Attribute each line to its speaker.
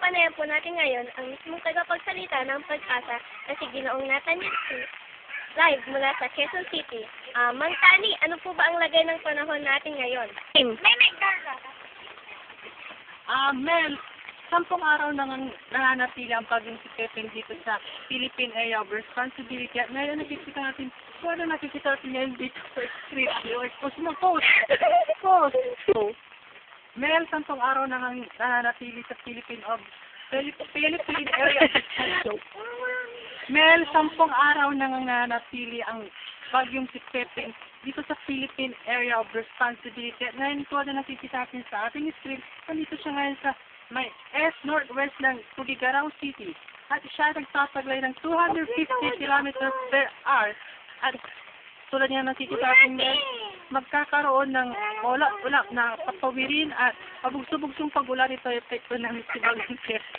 Speaker 1: Papapanayan po natin ngayon ang mismong tagapagsalita ng pag-asa na si Ginoong Nathaniel Cruz, live mula sa Quezon City. Mang Tani, ano po ba ang lagay ng panahon natin ngayon?
Speaker 2: Mel, 10 araw nang nananatili ang pag-insipin dito sa Philippine Area of Responsibility. At ngayon nakikita natin ngayon dito sa street. Post. Mel, 10 araw nang nananatili sa Philippine Area of Responsibility. Mel, 10 araw nang nananatili ang bagyong si Pepeng dito sa Philippine Area of Responsibility. At ngayon ito na nakikita natin sa ating screen. Nandito siya ngayon sa may northwest ng Tugigaraw City. At siya nagtataglay ng 250 kilometers per hour. At tulad niya nakikita natin ngayon, magkakaroon ng ulap na papawirin at pabugso-bugsong pag-ulan ito epekto ng si Bagyong Pepeng.